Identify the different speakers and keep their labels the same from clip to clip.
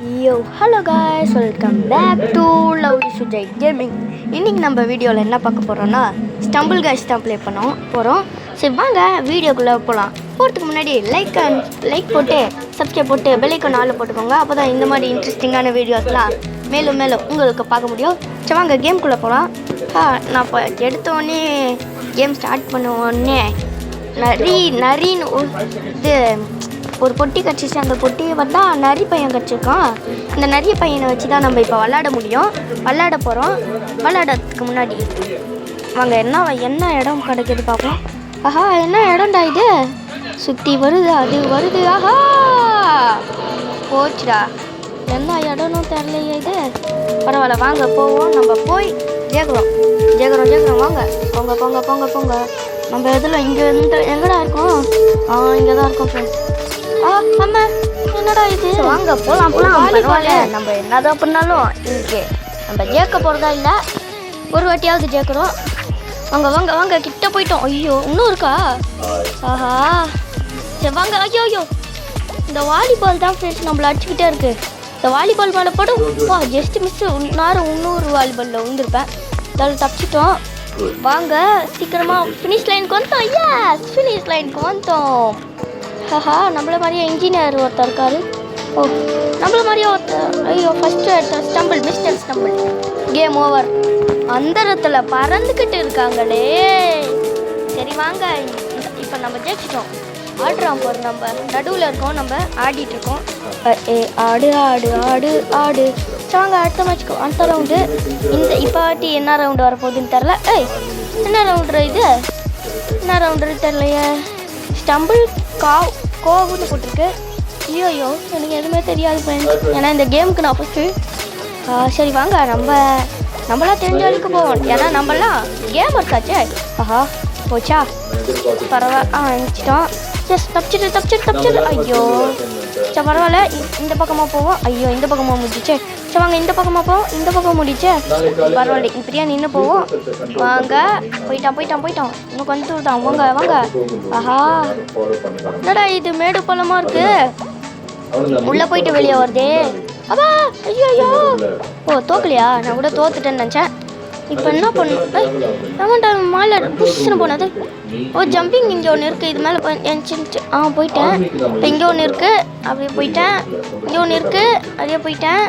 Speaker 1: Yo hello guys, welcome back to lovely Sujay gaming. இன்றைக்கி நம்ம வீடியோவில் என்ன பார்க்க போகிறோன்னா ஸ்டம்பிள் காய்ஸ் தான் ப்ளே போகிறோம். சரி வாங்க வீடியோக்குள்ளே போகலாம். போகிறதுக்கு முன்னாடி லைக் போட்டு சப்ஸ்கிரைப் போட்டு பெல்லைக்கான் ஆளில் போட்டுக்கோங்க. அப்போ தான் இந்த மாதிரி இன்ட்ரெஸ்டிங்கான வீடியோஸ்லாம் மேலும் உங்களுக்கு பார்க்க முடியும். சரி வாங்க கேம்குள்ளே போகலாம். நான் இப்போ எடுத்தோடனே கேம் ஸ்டார்ட் பண்ண உடனே நரின்னு இது ஒரு பொட்டி கிடச்சிச்சு. அந்த பொட்டியை பார்த்தா நரி பையன் கிடச்சிருக்கான். இந்த நரிய பையனை வச்சு தான் நம்ம இப்போ விளாட முடியும். விளாட போகிறோம். விளாடுறதுக்கு முன்னாடி வாங்க என்ன இடம் கிடைக்கிது பார்ப்போம். ஆஹா, என்ன இடம்டா இது? சுற்றி வருது, அது வருது. ஆஹா, போச்சுடா. என்ன இடம்னு தெரியலையே இது. பரவாயில்ல, வாங்க போவோம். நம்ம போய் ஜெயிக்கிறோம். வாங்க போங்க. நம்ம இதில் இங்கே எங்கடா இருக்கோம்? இங்கே தான் இருக்கோம் ஃப்ரெண்ட்ஸ். அம்மா, என்னடா இது? வாங்க போகலாம். பரவாயில்ல, நம்ம என்னதான் பண்ணாலும் இன்னைக்கு நம்ம ஜெயிக்க போகிறதா இல்லை, ஒரு வாட்டியாவது ஜெயிக்கிறோம். வாங்க கிட்ட போயிட்டோம். ஐயோ, இன்னும் இருக்கா? ஆஹா, சரி வாங்க. ஐயோ, இந்த வாலிபால் தான் ஃப்ரெண்ட்ஸ் நம்மளை அடிச்சுக்கிட்டே இருக்கு. இந்த வாலிபால் மேலே போடும். Just miss. இன்னொரு வாலிபாலில் விழுந்திருப்பேன். அதில் தப்பிச்சிட்டோம். வாங்க சீக்கிரமாக ஃபினிஷ் லைனுக்கு வந்துட்டோம். எஸ், ஃபினிஷ் லைனுக்கு வந்துட்டோம். ஹஹா, நம்மள மாதிரியே இன்ஜினியர் ஒருத்தர் இருக்காரு. நம்மள மாதிரியே ஒருத்தர். ஐயோ, ஃபஸ்ட்டு எடுத்த மிஸ்டர் ஸ்டம்பிள். Game over. அந்தரத்தில் பறந்துக்கிட்டு இருக்காங்களே. சரி வாங்க, இப்போ நம்ம ஜெயிச்சிட்டோம். ஆடுறோம் போகிற நம்ம நடுவில் இருக்கோம். நம்ம ஆடிட்டுருக்கோம். ஆடு ஆடு ஆடு ஆடு. வாங்க அடுத்த ரவுண்டு. இப்போ வாட்டி என்ன ரவுண்டு வரப்போகுதுன்னு தெரில. என்ன ரவுண்டு இது? என்ன ரவுண்டு தெரிலையே. ஸ்டம்பிள் கோவுன்னு போட்டிருக்கு. ஐயோ, எனக்கு எதுவுமே தெரியாது ஃப்ரெண்ட்ஸ். ஏன்னா இந்த கேமுக்கு நான் ஃபஸ்ட்டு. சரி வாங்க, நம்மளாம் தெரிஞ்ச வரைக்கும் போவோம். ஏன்னா நம்மளாம் கேமர்ஸ் ஆச்சே. ஆஹா, போச்சா? பரவாயில்ல, நினச்சிட்டோம். ஜஸ்ட் தப்பிச்சிட்டு. ஐயோ, சரி பரவாயில்ல, இந்த பக்கமாக போவோம். ஐயோ, இந்த பக்கமாக முடிச்சு. சரி வாங்க, இந்த பக்கமாக போவோம். இந்த பக்கம் முடிச்சு. பரவாயில்ல, இப்படியா நின்று போவோம். வாங்க, போயிட்டான். இன்னும் கொஞ்சம் தான். வாங்க. ஆஹா, என்னடா இது மேடு பள்ளமாக இருக்கு. உள்ளே போயிட்டு வெளியே வருதே. அப்பா, ஐயோ, தோக்கலையா? நான் கூட தோத்துட்டேன்னு நினச்சேன். இப்போ என்ன பண்ணும்? மேலே புஷ்ஷுன்னு போனது. ஜம்பிங் இங்கே ஒன்று இருக்குது. இது மேலே போயிட்டேன். இப்போ இங்கே ஒன்று இருக்குது, அப்படியே போயிட்டேன். இங்கே ஒன்று இருக்குது, அப்படியே போயிட்டேன்.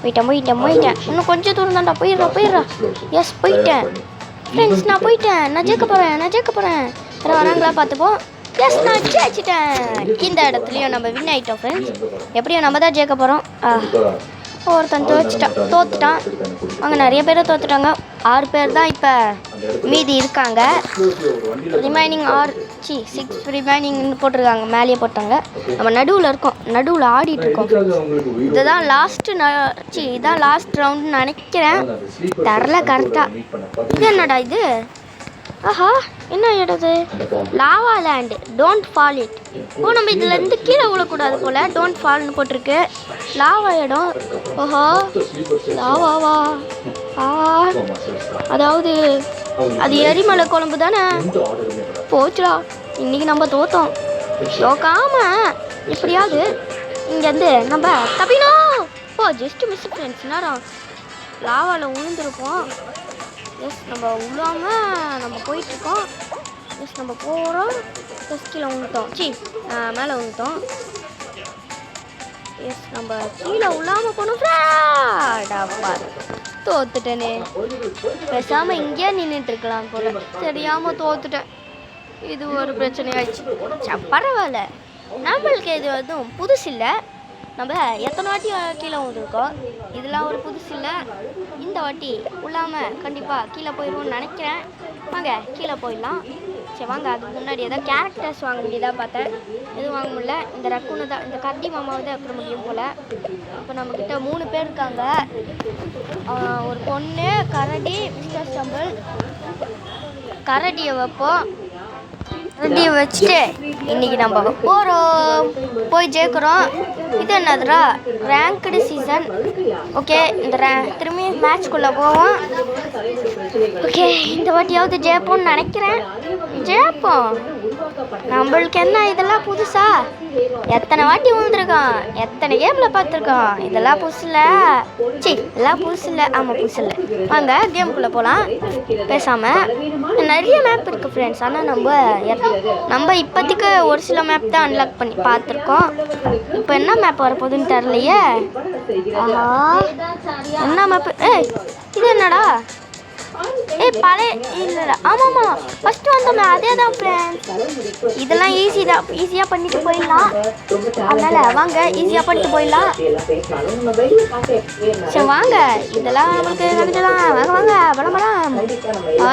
Speaker 1: போயிட்டேன். இன்னும் கொஞ்சம் தூரம் தான்டா. போயிடுறா. எஸ், போயிட்டேன் ஃப்ரெண்ட்ஸ். நான் போயிட்டேன். நான் ஜெயிக்க போகிறேன். வராங்களா பார்த்துப்போம். எஸ், நான் ஜெயிச்சிட்டேன். இந்த இடத்துலையும் நம்ம வின் ஆகிட்டோம் ஃப்ரெண்ட்ஸ். எப்படியும் நம்ம தான் ஜெயிக்க போகிறோம். ஒருத்தன் தோத்துட்டான். அங்கே நிறைய பேர் தோத்துட்டாங்க. 6 பேர் தான் இப்போ மீதி இருக்காங்க. ரிமைனிங் 6 ரிமைனிங்னு போட்டிருக்காங்க. மேலேயே போட்டாங்க. நம்ம நடுவில் இருக்கோம். நடுவில் ஆடிட்டு இருக்கோம். இதுதான் லாஸ்ட் ரவுண்டுன்னு நினைக்கிறேன். தரல கரெக்டாக. இது என்னடா இது? ஆஹா, என்ன இடது? Lava land, don't fall it. நம்ம இதுலேருந்து கீழே விழக்கூடாது போல். டோன்ட் ஃபால்னு போட்டிருக்கு. லாவா இடம். ஓஹோ, லாவாவா? அதாவது அது எரிமலை குழம்பு தானே. போச்சுடா, இன்னைக்கு நம்ம தோத்தோம். தோக்காம எப்படியாவது இங்கேருந்து நம்ம தப்பினோம். Just miss friends. நேரம் லாவாவில் விழுந்துருப்போம். எஸ், நம்ம உள்ளாமல் நம்ம போயிட்டுருக்கோம். எஸ், நம்ம போகிறோம். எஸ், கீழே விழுந்துட்டோம். மேலே விழுந்துட்டோம். எஸ், நம்ம கீழே உள்ளாமல் போனோம். தோத்துட்டேனே. பேசாமல் இங்கேயே நின்றுட்டுருக்கலாம் போல. தெரியாமல் தோத்துட்டேன். இது ஒரு பிரச்சனை ஆயிடுச்சு. பரவாயில்ல, நம்மளுக்கு இது எதுவும் புதுசு இல்லை. நம்ம எத்தனை வாட்டி கீழே வந்துருக்கோம். இதெல்லாம் ஒரு புதுசு இல்லை. இந்த வாட்டி உள்ளாமல் கண்டிப்பாக கீழே போயிடுவோம்னு நினைக்கிறேன். வாங்க கீழே போயிடலாம். சரி வாங்க, அதுக்கு முன்னாடி ஏதாவது கேரக்டர்ஸ் வாங்க வேண்டியதாக பார்த்தேன். எதுவும் வாங்க முடியல. இந்த ரக்குன்னு தான், இந்த கரடி மாமாவை தான் அப்புறம் முடியும் போல். இப்போ நம்மக்கிட்ட 3 பேர் இருக்காங்க. ஒரு பொண்ணு, கரடி, மிஸ்டர் ஸ்டம்பிள். கரடியை வைப்போம். ரெடியை வச்சுட்டு இன்றைக்கி நம்ம போய் ஜெயிக்கிறோம். இது என்னதுரா? Ranked season. ஓகே, இந்த திரும்பி மேட்ச்குள்ளே போவோம். ஓகே, இந்த வாட்டியாவது ஜெயிப்போம்னு நினைக்கிறேன். ஜெயிப்போம். நம்மளுக்கு என்ன இதெல்லாம் புதுசா? எத்தனை வாட்டி விழுந்துருக்கோம், எத்தனை கேமில் பார்த்துருக்கோம். இதெல்லாம் புதுசு இல்லை. எல்லாம் புதுசு இல்லை. ஆமாம், புதுசு இல்லை. வாங்க கேமுக்குள்ளே போகலாம். பேசாமல் நிறைய மேப் இருக்குது ஃப்ரெண்ட்ஸ். ஆனால் நம்ம இப்போதைக்கு ஒரு சில மேப் தான் அன்லாக் பண்ணி பார்த்துருக்கோம். இப்போ என்ன மேப் வரப்போகுதுன்னு தெரிலையே. ஆஹா, என்ன மேப்பு? இது என்னடா? பழைய இல்லைடா. ஆமாம்மா, ஃபஸ்ட்டு வந்தோமே அதே தான் ஃப்ரெண்ட்ஸ். இதெல்லாம் ஈஸியாக பண்ணிட்டு போயிடலாம். அதனால் வாங்க ஈஸியாக பண்ணிட்டு போயிடலாம். சரி வாங்க, இதெல்லாம் நம்மளுக்கு நினைச்சலாம். வாங்க பலமெல்லாம்.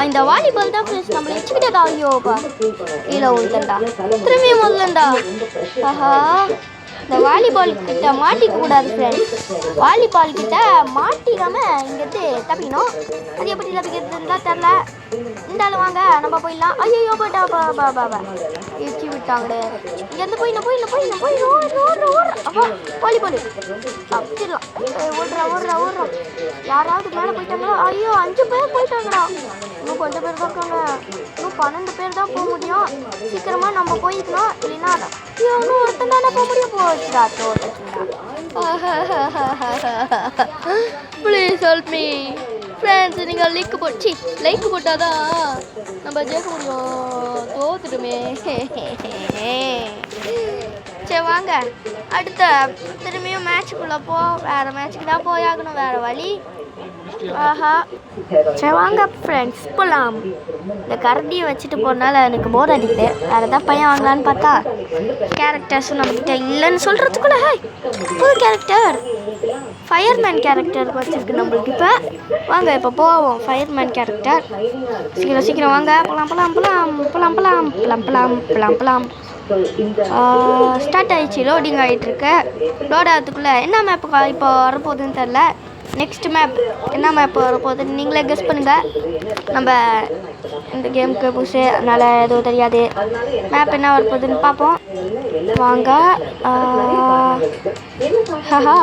Speaker 1: இந்த வாலிபால் தான் ஃப்ரெண்ட்ஸ் நம்மளை வச்சுக்கிட்டே ஐயோப்பா கீழே விழுந்தா. திரும்பியும் முதல்லண்டா. ஆஹா, இந்த வாலிபால் கிட்ட மாட்டிக்க கூடாது ஃப்ரெண்ட்ஸ். வாலிபால் கிட்ட மாட்டிக்காம இங்கேருந்து தப்பிக்கணும். அது எப்படி தப்பிக்கிறதுன்னு தான் தெரில. இருந்தாலும் வாங்க நம்ம போயிடலாம். ஐயோ போயிட்டா பாபா இடிச்சு விட்டாங்களே. இங்கேருந்து போயிடணும். அப்போ வாலிபால் தப்பிச்சிடலாம். ஓடுறோம். யாராவது மேலே போயிட்டாங்களோ? ஐயோ 5 பேர் போயிட்டாங்கடா. இன்னும் கொஞ்சம் பேர் தான் இருக்காங்க. இன்னும் 12 பேர் தான் போக முடியும். சீக்கிரமாக நம்ம போய்க்கணும். இல்லைன்னா இன்னும் ஒருத்தன் தானே போக முடியும். போச்சுடா, தோட்டுச்சுடா. Please help me friends. நீங்கள் லைக் போட்டாதான் நம்ம ஜெயிக்க முடியும். தோத்துட்டுமே. சரி வாங்க, அடுத்த திரும்பியும் மேட்சுக்குள்ளே வேறு மேட்சுக்கு தான் போயாகணும். வேறு வழி. ஆஹா, சரி வாங்க ஃப்ரெண்ட்ஸ் போகலாம். இந்த கரண்டியை வச்சுட்டு போகிறனால எனக்கு போர் அடிக்குது. வேறு எதாவது பையன் வாங்கலான்னு பார்த்தா கேரக்டர்ஸும் நம்மகிட்ட இல்லைன்னு சொல்கிறதுக்குள்ள புது கேரக்டர் ஃபயர்மேன் கேரக்டர் வச்சுருக்கு நம்மளுக்கு. இப்போ வாங்க, இப்போ போவோம். ஃபயர்மேன் கேரக்டர் சீக்கிரம் வாங்க. போலாம். ஸ்டார்ட் ஆகிடுச்சு. லோடிங் ஆகிட்டுருக்கு. லோட் ஆகிறதுக்குள்ளே என்ன மேப்பு இப்போ வரப்போகுதுன்னு தெரில. நெக்ஸ்ட் மேப் என்ன மேப் வரப்போகுதுன்னு நீங்களே கெஸ் பண்ணுங்கள். நம்ம இந்த கேமுக்கு புதுசு, அதனால் எதுவும் தெரியாது. மேப் என்ன வரப்போகுதுன்னு பார்ப்போம். வாங்க.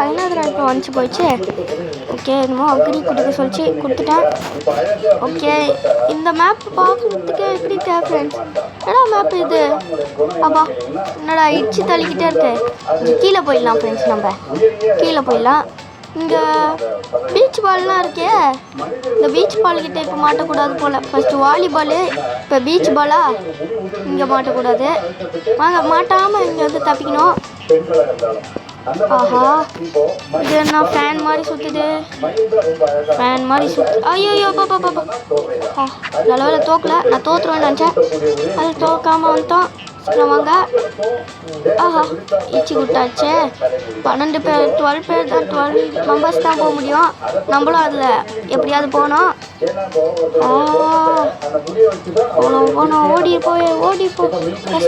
Speaker 1: என்னதுடா இப்போ வந்துச்சு போயிடுச்சு. ஓகே, என்னமோ அக்ரி கொடுக்க சொல்லிச்சு, கொடுத்துட்டேன். ஓகே, இந்த மேப் பார்க்குறதுக்கு எப்படி ஃப்ரெண்ட்ஸ்? என்னடா மேப் இது? அப்பா என்னடா இடிச்சு தள்ளிக்கிட்டே இருக்கு. கீழே போயிடலாம் ஃப்ரெண்ட்ஸ். நம்ம கீழே போயிடலாம். இங்கே பீச் பால்லாம் இருக்கே. இந்த பீச் பால் கிட்ட இப்போ மாட்டக்கூடாது போல். ஃபஸ்ட்டு வாலிபாலு, இப்போ பீச் பாலா? இங்கே மாட்டக்கூடாது. வாங்க, மாட்டாமல் இங்கே வந்து தப்பிக்கணும். ஆஹா, இது என்ன ஃபேன் மாதிரி சுற்றுது. ஐயோ பாப்பா. நல்ல வேலை தோக்கல. நான் தோற்றுருவேன்னு நினச்சேன். அது தோக்காமல் வந்துட்டோம். வாங்க. ஆஹா, இச்சி விட்டாச்சே. 12 பேர் 12 பேர் தான். 12 மெம்பர்ஸ் தான் போக முடியும். நம்மளும் அதில் எப்படியாவது போனோம். போனோம். ஓடி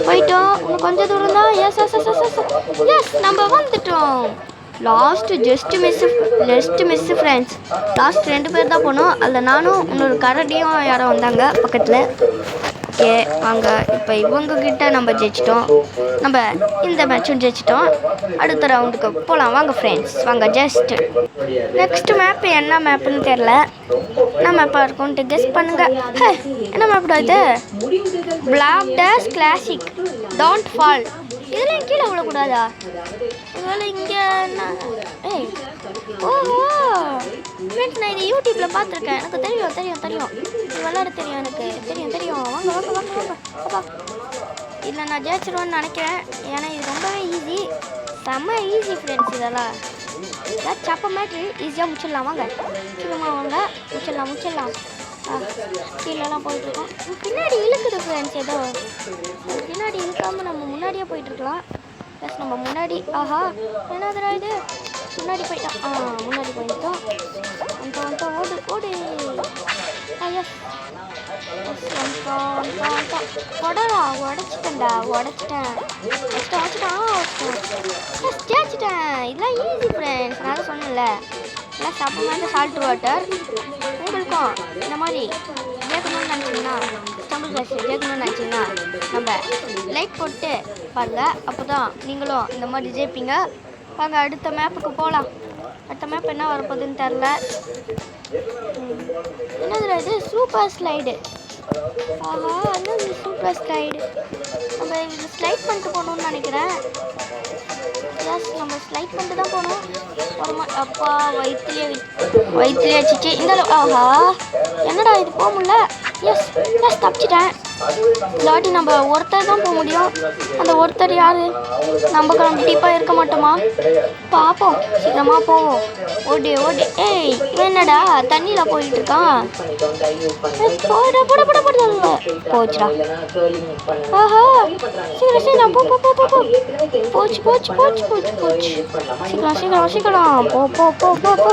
Speaker 1: போயிட்டோம். இன்னும் கொஞ்சம் தூரம் தான். எஸ் நம்ம வந்துட்டோம். Just miss friends. லாஸ்ட் 2 பேர் தான் போனோம். அதில் நானும் இன்னொரு கரடியும் யாரோ வந்தாங்க பக்கத்தில். ஓகே வாங்க, இப்போ இவங்கக்கிட்ட நம்ம ஜெயிச்சிட்டோம். நம்ம இந்த மேட்சும் ஜெயிச்சிட்டோம். அடுத்த ரவுண்டுக்கு போகலாம். வாங்க ஃப்ரெண்ட்ஸ், வாங்க. ஜஸ்ட் நெக்ஸ்ட் மேப் என்ன மேப்புன்னு தெரில. என்ன மேப்பாக இருக்கும்ன்ட்டு கெஸ் பண்ணுங்க. என்ன மேப்டா இது? Block Dash Classic Don't Fall. இதெல்லாம் கீழே விடக்கூடாதா? இதெல்லாம் இங்கே என்ன? ஓஹோ ஃப்ரெண்ட்ஸ், நான் இதை யூடியூப்பில் பார்த்துருக்கேன். எனக்கு தெரியும். இது விளையாட தெரியும். எனக்கு தெரியும். வாங்க. அப்பா இல்லை, நான் ஜெயிச்சிருவேன்னு நினைக்கிறேன். ஏன்னா இது ரொம்பவே ஈஸி. செம்ம ஈஸி ஃப்ரெண்ட்ஸ். இதெல்லாம் சப்ப மேட்ரு ஈஸியாக முடிச்சிடலாம். வாங்க சீக்கிரமாக வாங்க. முடிச்சிடலாம். கீழெல்லாம் போயிட்டுருக்கோம். பின்னாடி இழுக்குது ஃப்ரெண்ட்ஸ். ஏதோ பின்னாடி இழுக்காமல் நம்ம முன்னாடியே போயிட்டுருக்கலாம். ப்ளஸ் நம்ம முன்னாடி. ஆஹா, என்னதுடா இது? முன்னாடி போயிட்டோம். முன்னாடி போயிட்டோம். ஓடு. எஸ் உடச்சிட்டேன். இதெல்லாம் ஈஸி ஃப்ரெண்ட்ஸ். நான் சொன்னேன்ல, எல்லாம் சப்பமான சால்ட் வாட்டர். உங்களுக்கும் இந்த மாதிரி ஜெயிக்கணும்னு நினச்சிங்கன்னா, ஸ்டம்பிள் கிளாஸ் ஜெயிக்கணும்னு நினச்சிங்கன்னா நம்ம லைக் போட்டு பாருங்கள். அப்போ தான் நீங்களும் இந்த மாதிரி ஜெயிப்பீங்க. வாங்க அடுத்த மேப்புக்கு போகலாம். அடுத்த மேப் என்ன வரப்போகுதுன்னு தெரில. என்னதுடா இது சூப்பர் ஸ்லைடு. ஆஹா என்னது சூப்பர் ஸ்லைடு. நம்ம இது ஸ்லைட் பண்ணிட்டு போகணும்னு நினைக்கிறேன். எஸ் நம்ம ஸ்லைட் பண்ணிட்டு தான் போகணும். அப்பா வயிற்றுலேயே அடிச்சிச்சு இந்த. ஆஹா என்னடா இது போக முடியல. எஸ் எஸ் தப்பிச்சிட்டேன். இந்த வாட்டி நம்ம ஒருத்தர் தான் போக முடியும். அந்த ஒருத்தர் யாரு? நம்ம கண்டிப்பாக இருக்க மாட்டோமா? பார்ப்போம், சீக்கிரமாக போவோம். ஓடி ஓடி. ஏய் இவன் என்னடா தண்ணியில் போயிட்டு இருக்கான். போடா போட போட போட போச்சுடா. ஆஹா சீக்கிரம் சீக்கிரம் போ போ போ போ போ. போச்சு போச்சு போச்சு போச்சு போச்சு. சீக்கிரம் சீக்கிரம் சீக்கிரம் போ போ போ போ போ.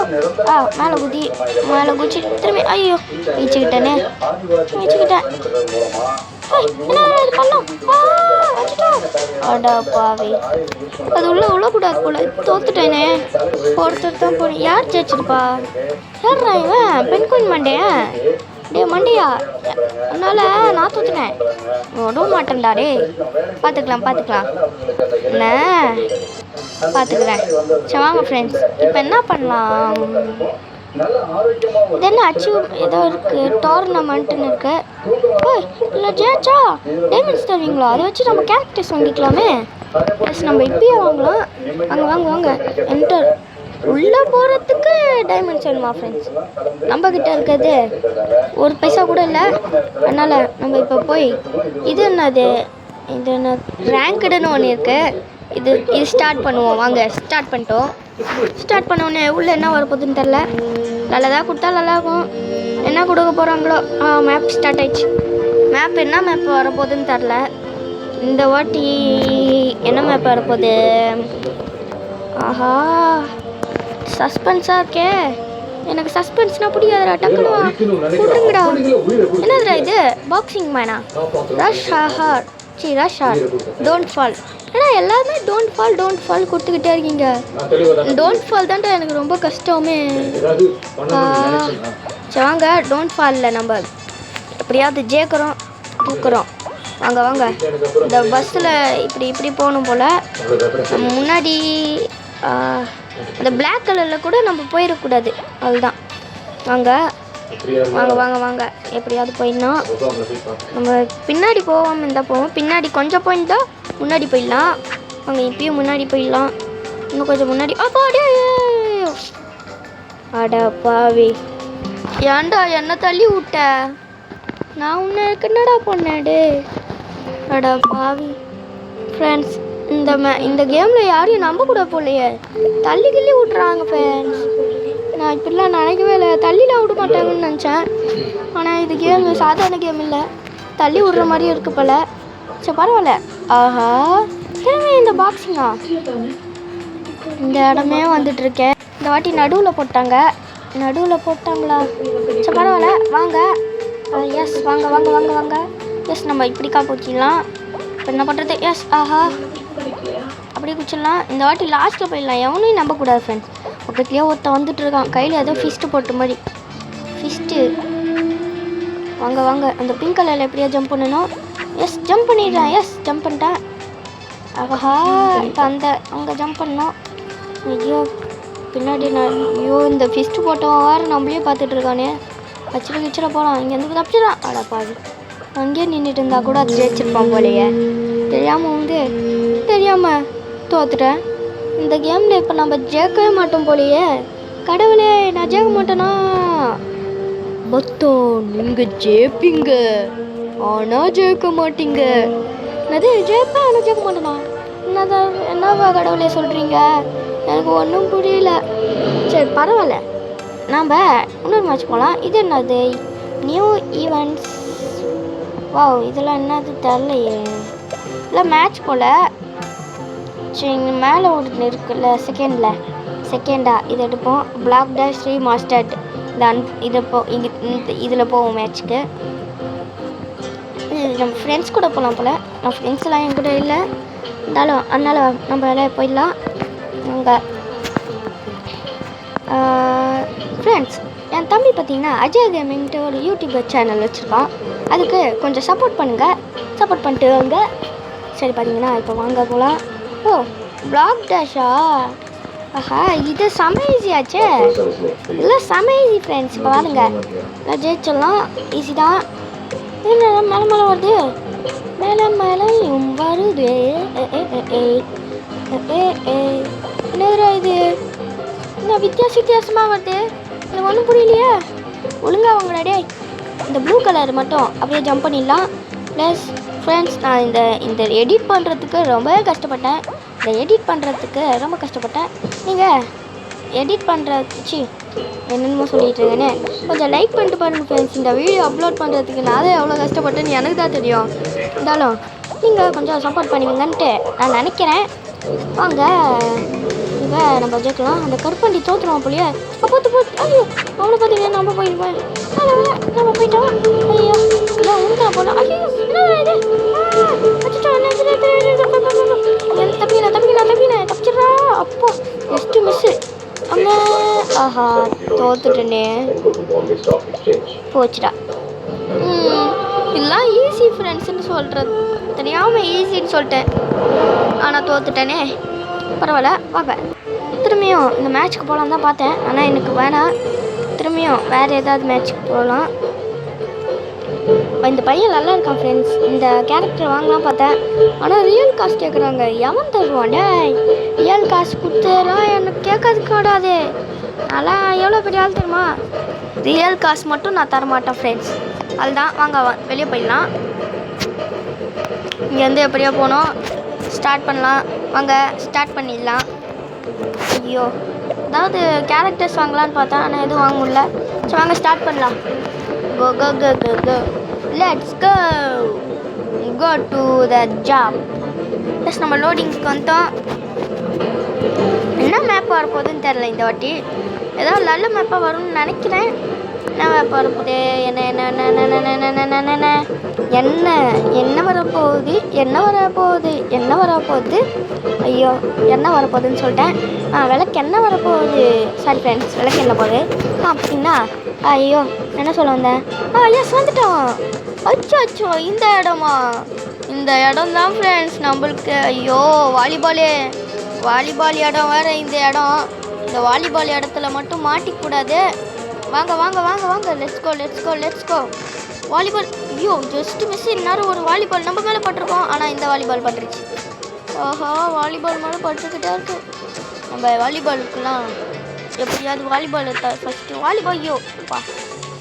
Speaker 1: மேலே குதிச்சு திரும்பி. ஐயோ வச்சுக்கிட்டேனே வச்சுக்கிட்டேன். அடப்பாவி அது உள்ளக்கூடாது போல. தோத்துட்டேனே. ஒருத்தர் தான் போனேன். யார் ஜெயிச்சிருப்பா? யார்ரா இவன்? பெண்குயின் மண்டையா? டே மண்டியா அதனால நான் தோத்துட்டேன். விட மாட்டேன்டா. டே பார்த்துக்கலாம் என்ன பார்த்துக்கிறேன். சரி வாங்க ஃப்ரெண்ட்ஸ், இப்போ என்ன பண்ணலாம்? இது என்ன அச்சீவ் ஏதோ இருக்குது, டோர்னமெண்ட்டுன்னு இருக்கு. இல்லை ஜெயிச்சா டைமண்ட்ஸ் தருவீங்களா? அதை வச்சு நம்ம கேரக்டர்ஸ் வாங்கிக்கலாமே. ப்ளஸ் நம்ம இப்பயே வாங்கலாம். வாங்க என்டர். உள்ளே போகிறதுக்கு டைமண்ட்ஸ் வேணுமா ஃப்ரெண்ட்ஸ்? நம்மக்கிட்ட இருக்கிறது ஒரு பைசா கூட இல்லை. அதனால் நம்ம இப்போ போய் இது என்னது இது என்ன ரேங்க்டுன்னு ஒன்று இருக்குது. இது ஸ்டார்ட் பண்ணுவோம். வாங்க ஸ்டார்ட் பண்ணிட்டோம். ஸ்டார்ட் பண்ணோடனே உள்ளே என்ன வரப்போகுதுன்னு தெரில. நல்லதாக கொடுத்தா நல்லாயிருக்கும். என்ன கொடுக்க போகிறாங்களோ. மேப் ஸ்டார்ட் ஆயிடுச்சு. மேப் என்ன மேப் வரப்போகுதுன்னு தெரில. இந்த வாட்டி என்ன மேப் வரப்போகுது? ஆஹா சஸ்பென்ஸாக இருக்கே. எனக்கு சஸ்பென்ஸ்னால் பிடிக்காதுடா. டக்குனுவா விட்டுருங்கடா. என்னதுடா இது? பாக்ஸிங் மேனா? Rush Hour Don't Fall. ஏன்னா எல்லாருமே டோன்ட் ஃபால் கொடுத்துக்கிட்டே இருக்கீங்க. டோன்ட் ஃபால் தான்டா எனக்கு ரொம்ப கஷ்டமே. சரி வாங்க டோன்ட் ஃபாலில் நம்ம எப்படியாவது ஜெயிக்கிறோம் தூக்குறோம். வாங்க இந்த பஸ்ஸில் இப்படி போகணும் போல். நம்ம முன்னாடி அந்த பிளாக் கலரில் கூட நம்ம போயிடக்கூடாது. அதுதான். வாங்க எப்படியாவது போயிடணும். நம்ம பின்னாடி போகாமல் இருந்தால் போவோம். பின்னாடி கொஞ்சம் போயிருந்தா முன்னாடி போயிடலாம். வாங்க இப்பயும் முன்னாடி போயிடலாம். இன்னும் கொஞ்சம் முன்னாடி. அடா பாவி ஏன்டா என்ன தள்ளி விட்ட? நான் உன்னை என்னடா பண்ணேடு? அடா பாவி ஃப்ரெண்ட்ஸ், இந்த கேமில் யாரையும் நம்ப கூட போலையே. தள்ளி விட்றாங்க ஃப்ரெண்ட்ஸ். நான் இப்படிலாம் நினைக்கவே இல்லை. தள்ளிலாம் விட மாட்டாங்கன்னு நினச்சேன். ஆனால் இது கேம் சாதாரண கேம் இல்லை. தள்ளி விட்ற மாதிரியும் இருக்கு போல. சரி பரவாயில்ல. ஆஹா திரும்ப இந்த பாக்ஸிங்கா இந்த இடமே வந்துட்டுருக்கேன். இந்த வாட்டி நடுவில் போட்டாங்களா? சரி பரவாயில்ல வாங்க. எஸ் வாங்க. எஸ் நம்ம இப்படி காப்பிச்சிடலாம். இப்போ என்ன பண்ணுறது? எஸ் ஆஹா அப்படியே குச்சிடலாம். இந்த வாட்டி லாஸ்ட்டில் போயிடலாம். எவனையும் நம்பக்கூடாது ஃப்ரெண்ட்ஸ். பக்கத்துலேயே ஒருத்தன் வந்துட்டுருக்கான். கையில் ஏதோ ஃபிஸ்ட்டு போட்ட மாதிரி. ஃபிஸ்ட்டு வாங்க அந்த பிங்க் கலரில் எப்படியா ஜம்ப் பண்ணணும். எஸ் ஜம்ப் பண்ணிடுறேன். எஸ் ஜம்ப் பண்ணிட்டேன். ஆஹா இப்போ அங்கே ஜம்ப் பண்ணோம். ஐயோ பின்னாடி இந்த ஃபிஸ்ட்டு போட்டவன் வேறு நம்மளே பார்த்துட்ருக்கானே. வச்சிட போகிறான். இங்கேருந்து தப்பிச்சிடறான். அடப்பாவி அங்கேயே நின்றுட்டு இருந்தால் கூட அது ஜெயிச்சிருப்பான் போலையே. தெரியாமல் தோத்துட்டேன். இந்த கேமில் இப்போ நம்ம ஜெயிக்கவே மாட்டோம் போலையே. கடவுளே நான் ஜெயிக்க மாட்டேனா? நீங்கள் ஜெயிப்பீங்க ஆனால் ஜெயிக்க மாட்டீங்க. என்னது ஜெயிப்பேன் ஆனால் ஜெயிக்க மாட்டேனா? என்னவா கடவுளே சொல்கிறீங்க? எனக்கு ஒன்றும் புரியல. சரி பரவாயில்ல, நாம் இன்னொரு மேட்ச் போகலாம். இது என்னது? New events. வாவ் இதெல்லாம் என்னது தெரிலையே. இல்லை மேட்ச் போல். சரி இங்கே மேலே ஒன்று இருக்குல்ல செகண்டா இது எடுப்போம். Block Dash Remastered. இதில் போவோம் மேட்ச்சுக்கு. நம்ம ஃப்ரெண்ட்ஸ் கூட போகலாம் போல். நம்ம ஃப்ரெண்ட்ஸ்லாம் என் கூட இல்லை இருந்தாலும் அதனால் நம்ம போயிடலாம். அங்கே ஃப்ரெண்ட்ஸ் என் தம்பி பார்த்தீங்கன்னா அஜய் கேமிங்ட்டு ஒரு யூடியூப் சேனல் வச்சுருக்கான். அதுக்கு கொஞ்சம் சப்போர்ட் பண்ணிட்டு வாங்க. சரி பார்த்தீங்கன்னா இப்போ வாங்க போகலாம். ஓ பிளாக் டேஷா? ஆஹா இது செம ஈஸியாச்சே. இல்லை செம ஈஸி ஃப்ரெண்ட்ஸ். இப்போ வாருங்க நான் ஜெயிச்சிடலாம். ஈஸி தான். என்ன மேலே மேலே வருது, மேலே மேலேயும் வருது. என்னதுரா இது, என்ன வித்தியாசமாக வருது, இது ஒன்றும் புரியலையே. ஒழுங்கா அவங்கள டே. இந்த ப்ளூ கலர் மட்டும் அப்படியே ஜம்ப் பண்ணிடலாம். ப்ளஸ் ஃப்ரெண்ட்ஸ் நான் இந்த எடிட் பண்ணுறதுக்கு ரொம்பவே கஷ்டப்பட்டேன். நீங்கள் எடிட் பண்ணுறதுச்சு என்னென்னமோ சொல்லிட்டு இருக்கேனே, கொஞ்சம் லைக் பண்ணிட்டு பாருங்கள் ஃப்ரெண்ட்ஸ். இந்த வீடியோ அப்லோட் பண்ணுறதுக்கு நான் எவ்வளோ கஷ்டப்பட்டேன்னு எனக்கு தான் தெரியும். இருந்தாலும் நீங்கள் கொஞ்சம் சப்போர்ட் பண்ணுவீங்கன்ட்டு நான் நினைக்கிறேன். வாங்க இங்கே நம்ம ஜெயிக்கலாம். அந்த கருப்பண்டி தோற்றுருவோம் போலியே. போட்டு ஐயோ அவனை பார்த்தீங்கன்னா நம்ம போயிடுவேன். நம்ம போயிட்டோம். ஐயோ இல்லை உங்க போகலாம். ஐயோ தப்பிச்சிடறா. அப்போ ஜஸ்ட்டு மிஸ்ஸு. அம்மா ஆஹா தோத்துட்டேனே, போச்சுடா. இதெல்லாம் ஈஸி ஃப்ரெண்ட்ஸ்ன்னு சொல்கிறது தெரியாமல் ஈஸின்னு சொல்லிட்டேன். ஆனால் தோத்துட்டேனே. பரவாயில்ல வாங்க திரும்பியும் இந்த மேட்ச்சுக்கு போகலான்னு தான் பார்த்தேன். ஆனால் எனக்கு வேணாம். திரும்பியும் வேறு ஏதாவது மேட்ச்சுக்கு போகலாம். இந்த பையன் நல்லா இருக்கான் ஃப்ரெண்ட்ஸ். இந்த கேரக்டர் வாங்கலாம் பார்த்தேன். ஆனால் ரியல் காசு கேட்குறாங்க. எவன் தருவான் டே? ரியல் காசு கொடுத்துலாம் எனக்கு கேட்காது கூடாது. அதெல்லாம் எவ்வளோ பெரிய ஆள் தெரியுமா? ரியல் காசு மட்டும் நான் தரமாட்டேன் ஃப்ரெண்ட்ஸ். அதுதான் வாங்க வெளியே போயிடலாம். இங்கேருந்து எப்படியோ போனோம். ஸ்டார்ட் பண்ணலாம் வாங்க, ஸ்டார்ட் பண்ணிடலாம். ஐயோ அதாவது கேரக்டர்ஸ் வாங்கலான்னு பார்த்தேன், ஆனால் எதுவும் வாங்க முடியல. சரி வாங்க ஸ்டார்ட் பண்ணலாம். Go, go, go, go, go. Let's go. Go to the job. Plus நம்ம லோடிங்ஸ்க்கு வந்தோம். என்ன மேப் வரப்போகுதுன்னு தெரில இந்த வாட்டி. ஏதோ நல்ல மேப்பாக வரும்னு நினைக்கிறேன். என்ன மேப் வரப்போகுது, என்ன வரப்போகுது. ஐயோ என்ன வரப்போகுதுன்னு சொல்லிட்டேன். விளக்கு என்ன வரப்போகுது. சாரி ஃப்ரெண்ட்ஸ், விளக்கு என்ன போகுது அப்படின்னா. ஐயோ என்ன சொல்ல வந்தேன். எஸ் வந்துட்டோம். அச்சோ இந்த இடம் தான் ஃப்ரெண்ட்ஸ் நம்மளுக்கு. ஐயோ வாலிபால் இடம் வேறு. இந்த வாலிபால் இடத்துல மட்டும் மாட்டிக்கூடாது. வாங்க லெட்ஸ் கோ. வாலிபால் ஐயோ ஜஸ்ட் மிஸ். இந்நேரம் ஒரு வாலிபால் நம்ம மேலே பட்டிருக்கோம். ஆனால் இந்த வாலிபால் பட்டுருச்சு. ஆஹா வாலிபால் மேலே பட்டுக்கிட்டே இருக்கு. நம்ம வாலிபாலுக்குலாம் எப்படியாவது வாலிபால் ஃபஸ்ட்டு வாலிபால். ஐயோப்பா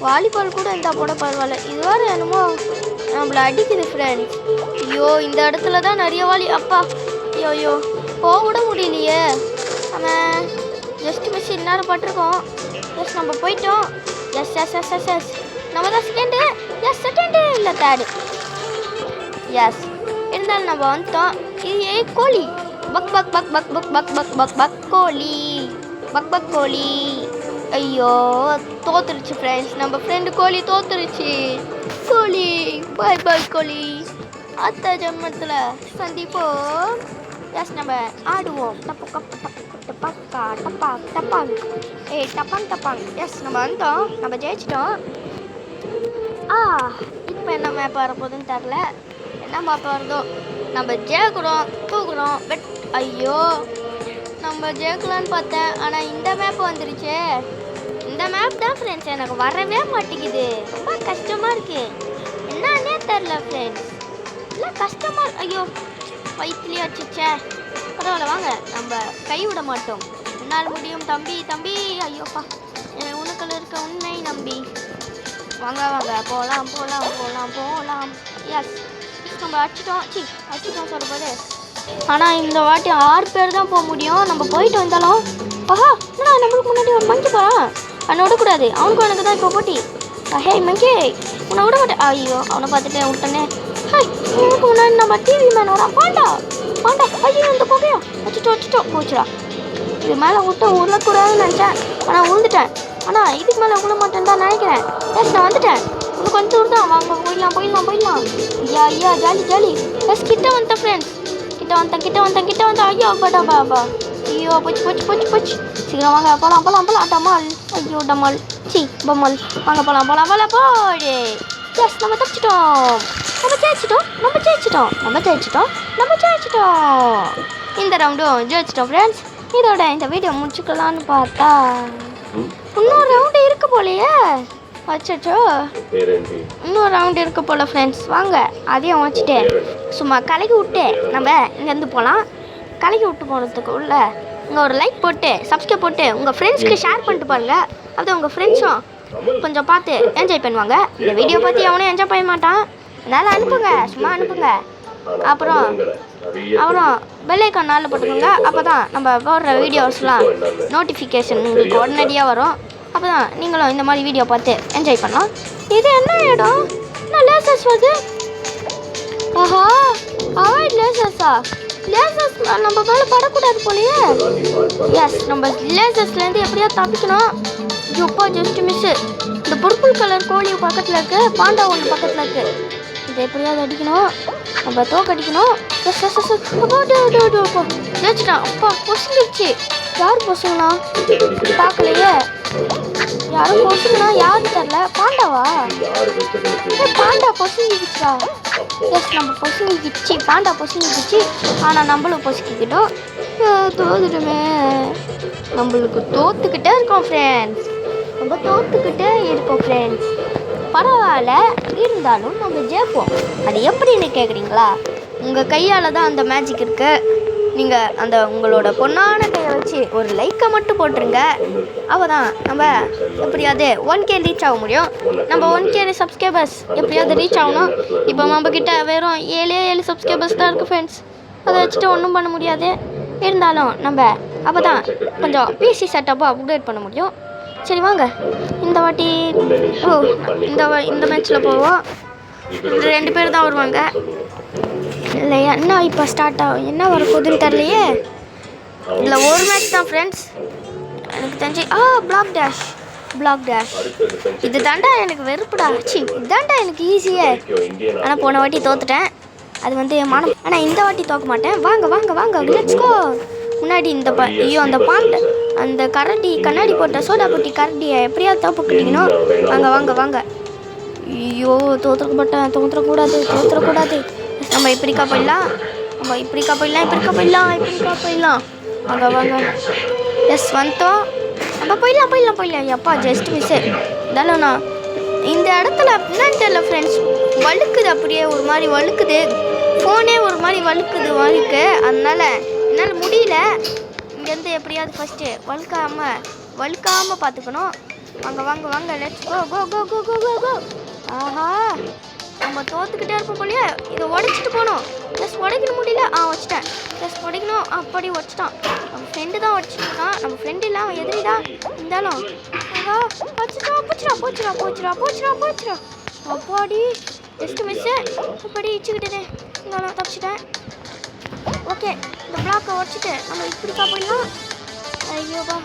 Speaker 1: வாலிபால் கூட இருந்தால் போட பரவாயில்ல. இது வேறு என்னமோ நம்மளை அடிக்குது ஃப்ரெண்ட்ஸ். ஐயோ இந்த இடத்துல தான் நிறைய அப்பா ஐயோ போக விட முடியலையே. நம்ம ஜஸ்ட் மிஸ் இந்நேரம் பட்டிருக்கோம். எஸ் நம்ம போயிட்டோம். எஸ் நம்ம தான் செகண்டு இல்லை தேர்டு. எஸ் இருந்தாலும் நம்ம வந்துட்டோம். இது கோழி பக் கோழி. ஐயோ தோத்துருச்சு ஃப்ரெண்ட்ஸ். நம்ம ஃப்ரெண்டு கோழி தோத்துருச்சு. பாய் கோழி. அடுத்த ஜென்மத்தில் சந்திப்போம். எஸ் நம்ம ஆடுவோம். டப்பாங். எஸ் நம்ம வந்தோம். நம்ம ஜெயிச்சிட்டோம். இப்போ என்ன மேப் வரப்போகுதுன்னு தெரில. என்ன மேப் வருதோ நம்ம ஜெயிக்கிறோம், தூக்குறோம். ஐயோ நம்ம ஜெயிக்கலான்னு பார்த்தேன். ஆனால் இந்த மேப் வந்துருச்சு. இந்த மேப் தான் ஃப்ரெண்ட்ஸ் எனக்கு வரவே மாட்டேங்குது. ரொம்ப கஷ்டமாக இருக்குது. என்னன்னே தெரில ஃப்ரெண்ட்ஸ். இல்லை கஷ்டமாக. ஐயோ வயிற்றுலேயே வச்சுச்சே. பரவாயில்ல வாங்க நம்ம கைவிட மாட்டோம். என்னால் முடியும் தம்பி. ஐயோப்பா உனக்குள்ள இருக்க உண்மை நம்பி. வாங்க போகலாம். எஸ் நம்ம அடிச்சிட்டோம் சொல்லும்போது. ஆனால் இந்த வாட்டி 6 பேர் தான் போக முடியும். நம்ம போயிட்டு வந்தாலும் நம்மளுக்கு முன்னாடி ஒரு மங்கி போகிறான். அவனை விடக்கூடாது. அவனுக்கும் எனக்கு தான் இப்போ போட்டி. ஹே மங்கி உன்னை விட மாட்டேன். ஐயோ அவனை பார்த்துட்டு விட்டனே. எனக்கு முன்னாடி நம்ம டிவி மேன் வரான். பாண்டா ஐயோ இந்த புகையும் வச்சுட்டோம் போச்சுடா. இது மேலே விட்டு உருளக்கூடாதுன்னு நினச்சேன். ஆனால் உழுந்துட்டேன். ஆனால் இதுக்கு மேலே உள்ள மாட்டேன்னு தான் நினைக்கிறேன். எஸ் நான் வந்துட்டேன். உனக்கு வந்து விடுதான். வாங்க போயிடலாம். ஐயா ஜாலி. எஸ் கிட்ட வந்துட்டேன் ஃப்ரெண்ட்ஸ். கிட்ட வந்தேன். ஐயோ பாபா. ஐயோ போச்சு. சீக்கிரம் வாங்க போலாம். டமால். ஐயோ டமால். பம்மல். வாங்க போலாம் போடு. எஸ் நம்ம தப்பிச்சிட்டோம். நம்ம ஜெயிச்சிட்டோம். இந்த ரவுண்டும் ஜெயிச்சிட்டோம் ஃப்ரெண்ட்ஸ். இதோட இந்த வீடியோ முடிச்சுக்கலான்னு பார்த்தா இன்னொரு ரவுண்டு இருக்கு போலையே. அச்சோ, இன்னொரு ரவுண்டு இருக்கு போல ஃப்ரெண்ட்ஸ். வாங்க அதையும் வச்சுட்டு சும்மா கலக்கி விட்டு நம்ம இங்கேருந்து போகலாம். கலக்கி விட்டு போனதுக்கு உள்ள இங்கே ஒரு லைக் போட்டு சப்ஸ்கிரைப் போட்டு உங்கள் ஃப்ரெண்ட்ஸ்க்கு ஷேர் பண்ணிட்டு பாருங்கள். அப்படி உங்கள் ஃப்ரெண்ட்ஸும் கொஞ்சம் பார்த்து என்ஜாய் பண்ணுவாங்க. இந்த வீடியோ பார்த்து எவனும் என்ஜாய் பண்ண மாட்டான். அதனால் அனுப்புங்க, சும்மா அனுப்புங்க. அப்புறம் பெல் ஐக்கான் நாளில் போட்டுக்கோங்க. அப்போ தான் நம்ம போடுற வீடியோஸ்லாம் நோட்டிஃபிகேஷன் உங்களுக்கு உடனடியாக வரும். அப்போ தான் நீங்களும் இந்த மாதிரி வீடியோ பார்த்து என்ஜாய் பண்ணலாம். இது என்ன இடம்? என்ன லேசர்ஸ் வருது? ஆஹா, அவாய்ட் லேசர்ஸா? லேசர்ஸ் நம்ம மேலே படக்கூடாது போலையே. எஸ், நம்ம லேசர்ஸ்லேருந்து எப்படியா தப்பிக்கணும். எப்போ ஜஸ்ட் மிஸ்ஸு. இந்த பர்பிள் கலர் கோழி பக்கத்தில் இருக்குது, பாண்டா ஒன்று பக்கத்தில் இருக்குது. இதை எப்படியாவது அடிக்கணும், நம்ம தோக்கடிக்கணும். எஸ் எஸ் எஸ் ஜெயிச்சிட்டான். அப்பா பொசுங்கிடுச்சு. யார் பொசுங்கண்ணா பார்க்கலையே. யாரும் பொசுங்கண்ணா யாரும் தெரில. பாண்டாவா? பாண்டா பொசுங்கிடுச்சா? எஸ், நம்ம பொசுங்கிடுச்சு. பாண்டா பொசுங்கிடுச்சு. ஆனால் நம்மளும் பொசுக்கிக்கிட்டோம். தோத்துட்டுமே. நம்மளுக்கு தோத்துக்கிட்டே இருக்கோம் ஃப்ரெண்ட்ஸ். நம்ம தோத்துக்கிட்டே இருக்கோம் ஃப்ரெண்ட்ஸ். பரவாயில்ல, இருந்தாலும் நம்ம ஜெயிப்போம். அது எப்படின்னு கேட்குறீங்களா? உங்கள் கையால் தான் அந்த மேஜிக் இருக்குது. நீங்கள் அந்த உங்களோட பொண்ணான கையை வச்சு ஒரு லைக்கை மட்டும் போட்டுருங்க. அப்போ தான் நம்ம எப்படியாவது 1K ரீச் ஆக முடியும். நம்ம 1K சப்ஸ்கிரைபர்ஸ் எப்படியாவது ரீச் ஆகணும். இப்போ நம்மக்கிட்ட வெறும் 7 சப்ஸ்கிரைபர்ஸ் தான் இருக்குது ஃப்ரெண்ட்ஸ். அதை வச்சுட்டு ஒன்றும் பண்ண முடியாது. இருந்தாலும் நம்ம அப்போ தான் கொஞ்சம் பிசி செட்டப்பை அப்டேட் பண்ண முடியும். சரி வாங்க, இந்த வாட்டி இந்த மேட்ச்சில் போவோம். 2 பேர் தான் வருவாங்க. இல்லை என்ன இப்போ ஸ்டார்ட் ஆகும், என்ன வர போகுதுன்னு தெரியலையே. இல்லை ஒரு மேட்ச் தான் ஃப்ரெண்ட்ஸ் எனக்கு தெரிஞ்சு. பிளாக் டேஷ் இது தாண்டா எனக்கு வெறுப்புடா. இதுதாண்டா எனக்கு ஈஸியே. ஆனால் போன வாட்டி தோத்துட்டேன். அது வந்து மனம். ஆனால் இந்த வாட்டி தோக்க மாட்டேன். வாங்க லெட்ஸ் கோ. முன்னாடி இந்த அந்த பாண்டை அந்த கண்ணாடி போட்ட சோடா பொட்டி கரண்டியை எப்படியாவது தோப்புக்கிட்டீங்கன்னு. வாங்க. ஐயோ, தோத்துறக்கூடாது. நம்ம இப்படிக்கா போயிடலாம். வாங்க. எஸ், வந்துட்டோம். நம்ம போயிடலாம். எப்பா ஜஸ்ட் மிஸ்ஸு. இருந்தாலும் நான் இந்த இடத்துல என்னன்னு தெரியல ஃப்ரெண்ட்ஸ், வழுக்குது. அப்படியே ஒரு மாதிரி வழுக்குது. ஃபோனே ஒரு மாதிரி வழுக்கு. அதனால என்னால் முடியல. இங்கேருந்து எப்படியாவது ஃபஸ்ட்டு வழுக்காமல் பார்த்துக்கணும். வாங்க லெட்ஸ் கோ. ஆஹா, நம்ம தோத்துக்கிட்டே இருப்போம் போலியே. இதை உடைச்சிட்டு போகணும். ப்ளஸ் உடைக்க முடியல. வச்சிட்டேன். ப்ளஸ் உடைக்கணும். அப்படி உடச்சிட்டான். நம்ம ஃப்ரெண்டு தான் உடச்சிட்டான். நம்ம ஃப்ரெண்டு இல்லை, அவன் எதிரி தான். இருந்தாலும் ஆஹா, போச்சுடா. அப்பாடி ஜஸ்ட் மிஸ்ஸு. அப்படி இச்சுக்கிட்டே இருந்தாலும் தப்பிச்சிட்டேன். ஓகே, இந்த பிளாக்கை உடச்சிட்டு நம்ம இப்படிக்கா போயிடலாம். ஐயோபா.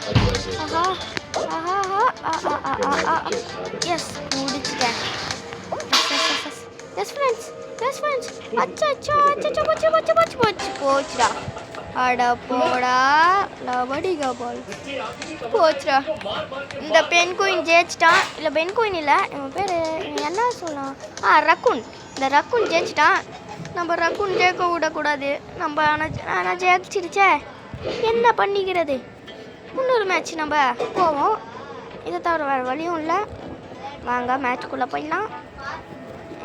Speaker 1: ஆஹா. எஸ், முடிச்சிட்டேன். S friends. அச்சோ போச்சுடா. அட போடா லவடிகா பால். போச்சுடா. இந்த பென் குயின் ஜெயிச்சிட்டான். இல்லை பென் குயின் இல்லை, இவன் பேர் என்ன சொல்லலாம், ரக்குன். இந்த ரக்குன் ஜெயிச்சிட்டான். நம்ம ரக்குன் ஜெயிக்க விடக்கூடாது. நம்ம ஆனால் ஜெயிச்சிருச்சே, என்ன பண்ணிக்கிறது. இன்னொரு மேட்ச் நம்ம போவோம். இதை தவிர வேறு வழியும் இல்லை. வாங்க மேட்ச்க்குள்ளே போயிடலாம்.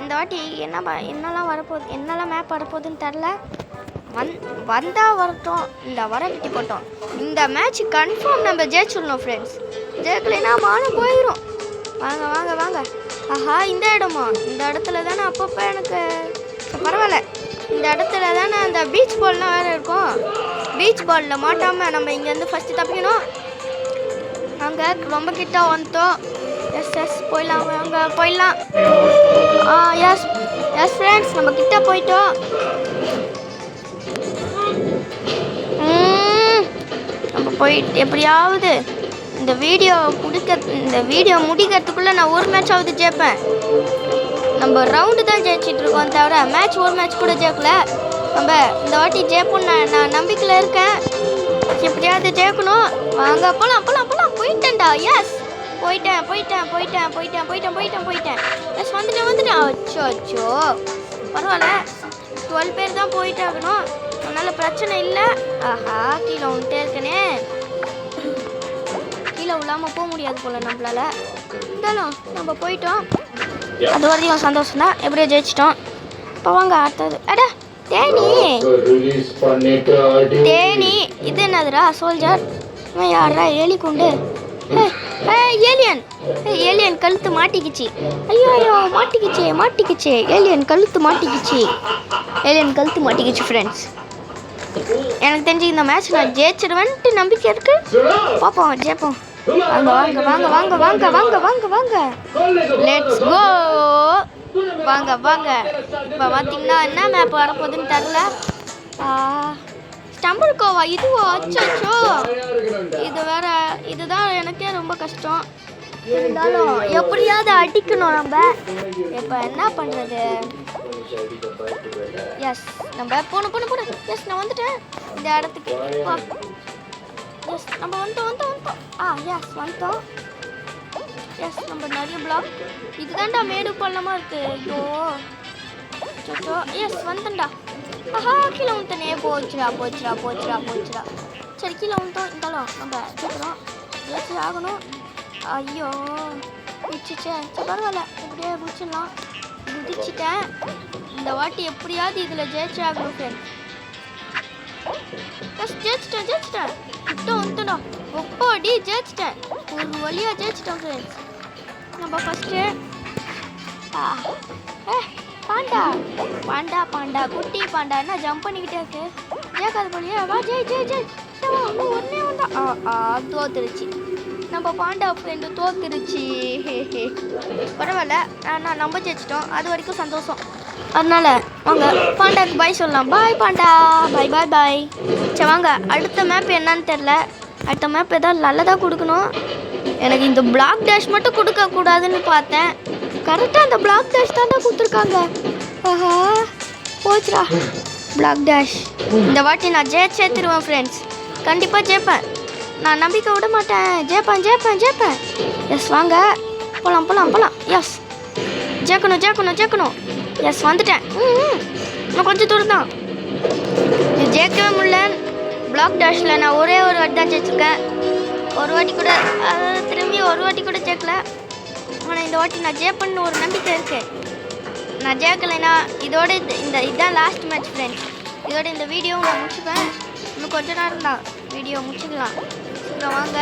Speaker 1: இந்த வாட்டி என்னெல்லாம் மேப் வரப்போகுதுன்னு தெரில. வந்தால் வரட்டும், இல்லை வரக்கிட்டி போட்டோம். இந்த மேட்ச் கன்ஃபார்ம் நம்ம ஜெயிச்சிடணும் ஃப்ரெண்ட்ஸ். ஜெயிக்கலைன்னா மானம் போயிடும். வாங்க. ஆஹா, இந்த இடத்துல தானே அப்பப்போ எனக்கு பரவாயில்ல. இந்த இடத்துல தானே அந்த பீச் பால்லாம் வேறு இருக்கும். பீச் பாலில் மாட்டாமல் நம்ம இங்கேருந்து ஃபஸ்ட்டு தப்பிக்கணும். அங்கே ரொம்ப கிட்ட வந்துட்டோம். எஸ் போயிடலாம். எஸ் ஃப்ரெண்ட்ஸ், நம்ம கிட்ட போயிட்டோம். நம்ம போயிட்டு எப்படியாவது இந்த வீடியோ முடிக்கிறதுக்குள்ளே நான் ஒரு மேட்சாவது ஜெயிப்பேன். நம்ம ரவுண்டு தான் ஜெயிச்சிட்டு இருக்கோம் தவிர ஒரு மேட்ச் கூட ஜெயிக்கல. நம்ம இந்த வாட்டி ஜெயிப்போம். நான் நம்பிக்கையில் இருக்கேன். எப்படியாவது ஜெயிக்கணும். வாங்க போகலாம். போயிட்டேன்டா. எஸ், போயிட்டேன். எஸ், வந்துட்டேன். அச்சோ பரவாயில்ல. 12 பேர் தான் போயிட்டாகணும். அதனால் பிரச்சனை இல்லை. ஆஹா, கீழே வந்துட்டே இருக்கனே. கீழே விழாமல் போக முடியாது போல் நம்மளால. இருந்தாலும் நம்ம போயிட்டோம், அது வரையும் சந்தோஷம் தான். எப்படியோ ஜெயிச்சிட்டோம். இப்போ வாங்க அடுத்தது. அடா தேனி, தேனி இது என்னதுடா? சோல்ஜர் யாரா? ஏலி குண்டு, ஏலியன். ஏலியன் கழுத்து மாட்டிக்கிச்சு. ஐயோ ஐயோ, மாட்டிக்கிச்சு. ஏலியன் கழுத்து மாட்டிக்கிச்சு. ஃப்ரெண்ட்ஸ், எனக்கு தெரிஞ்சு இந்த மேட்ச் நான் ஜெயிச்சிடுவேன்ட்டு நம்பிக்கை இருக்கு. பார்ப்போம், ஜெயிப்போம். வாங்க, லெட்ஸ் கோ. வாங்க. இப்போ பார்த்தீங்கன்னா என்ன மேப் வரப்போகுதுன்னு தெரில. ஸ்டம்பிள் கோவா இதுவோ? அச்சோ, இது வேற. இதுதான் எனக்கே ரொம்ப கஷ்டம். இருந்தாலும் எப்படியாவது அடிக்கணும் நம்ம. இப்போ என்ன பண்ணுறது? எஸ், நம்ம போன. எஸ், நான் வந்துட்டேன் இந்த இடத்துக்கு. எஸ், நம்ம வந்துட்டோம். எஸ், வந்துட்டோம். எஸ், நம்ம நிறைய பிளாக். இதுதான்டா மேடு பள்ளமாக இருக்கு. ஐயோ சோ. எஸ், வந்துட்டா. ஆஹா, கீழே வந்துட்டனே. போச்சுடா. சரி, கீழே வந்துட்டோம். இருந்தாலும் நம்ம கேட்குறோம், ஏதாச்சும் ஆகணும். ஐயோ குதிச்சிச்சே. சரி, பரவாயில்ல, எப்படியே குதிச்சிடலாம். குதிச்சிட்டேன். இந்த வாட்டி எப்படியாவது இதில் ஜெயிச்சு ஆகணும் ஃப்ரெண்ட். ஜெயிச்சிட்டேன். கிட்ட வந்துட்டோம். ஒப்பாடி ஜெயிச்சிட்டேன். ஒரு வழியாக ஜெயிச்சிட்டோம் ஃப்ரெண்ட்ஸ். நம்ம ஃபஸ்ட்டு பாண்டா குட்டி பாண்டா என்ன ஜம்ப் பண்ணிக்கிட்டே இருக்கு. ஜெயிக்காத போலியா? வா, ஜெய். ஒன்னே ஒன்றா. தோத்துருச்சு நம்ம பாண்டா ஃப்ரெண்டு, தோத்துருச்சு. பரவாயில்ல, நான் நம்ம ஜெயிச்சிட்டோம். அது வரைக்கும் சந்தோஷம். அதனால வாங்க பாண்டாக்கு பாய் சொல்லலாம். பாய் பாண்டா, பாய். சரி வாங்க, அடுத்த மேப் என்னன்னு தெரில. அடுத்த மேப் ஏதாவது நல்லதாக கொடுக்கணும். எனக்கு இந்த பிளாக் டேஷ் மட்டும் கொடுக்கக்கூடாதுன்னு பார்த்தேன். கரெக்டாக அந்த பிளாக் டேஷ் தான் கொடுத்துருக்காங்க. ஆஹா, போச்சுடா பிளாக் டேஷ். இந்த வாட்டி நான் ஜெயிச்சிருவேன் ஃப்ரெண்ட்ஸ். கண்டிப்பாக ஜெயிப்பேன். நான் நம்பிக்கை விட மாட்டேன். ஜெயிப்பேன். எஸ், வாங்க போகலாம். எஸ், ஜெயிக்கணும். எஸ், வந்துட்டேன். இன்னும் கொஞ்சம் தூரம் தான். இது ஜெயிக்கவே முடியல. பிளாக் டேஷில் நான் ஒரே ஒரு வாட்டி தான் ஜெயிச்சிருக்கேன். ஒரு வாட்டி கூட ஜெயிக்கல. ஆனால் இந்த வாட்டி நான் ஜெயிப்பேன்னு ஒரு நம்பிக்கை இருக்கு. நான் ஜெயிக்கலைன்னா இதோட இதுதான் லாஸ்ட் மேட்ச் ஃப்ரெண்ட்ஸ். இதோட இந்த வீடியோ நான் முடிச்சுப்பேன். இன்னும் கொஞ்சம் நேரம் தான் வீடியோ முடிச்சுக்கலாம். சீக்கிரம் வாங்க.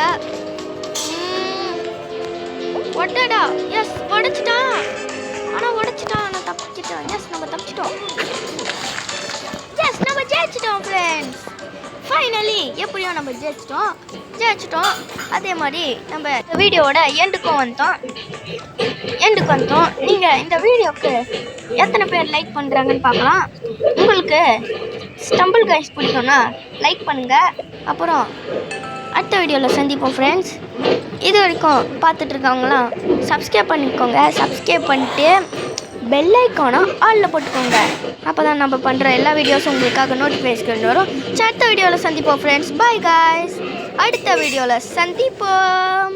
Speaker 1: ஒட்டடா. எஸ், உடச்சிட்டான். நான் தப்பிச்சிட்டேன். எஸ், நம்ம தப்பிச்சிட்டோம். எஸ், நம்ம ஜெயிச்சிட்டோம் ஃப்ரெண்ட்ஸ். ஃபைனலி எப்படியோ நம்ம ஜெயிச்சிட்டோம். அதே மாதிரி நம்ம வீடியோவோட எண்டுக்கு வந்தோம். நீங்கள் இந்த வீடியோவுக்கு எத்தனை பேர் லைக் பண்ணுறாங்கன்னு பார்க்கலாம். உங்களுக்கு ஸ்டம்பிள் கைஸ் பிடிக்கும்னா லைக் பண்ணுங்கள். அப்புறம் அடுத்த வீடியோவில் சந்திப்போம் ஃப்ரெண்ட்ஸ். இது வரைக்கும் பார்த்துட்ருக்கவங்களாம் சப்ஸ்கிரைப் பண்ணிக்கோங்க. சப்ஸ்கிரைப் பண்ணிட்டு பெல் ஐக்கானை ஆலில் போட்டுக்கோங்க. அப்போ தான் நம்ம பண்ணுற எல்லா வீடியோஸும் உங்களுக்காக நோட்டிஃபிகேஷன் வரும். அடுத்த வீடியோவில் சந்திப்போம் ஃப்ரெண்ட்ஸ். Bye guys. அடுத்த வீடியோவில் சந்திப்போம்.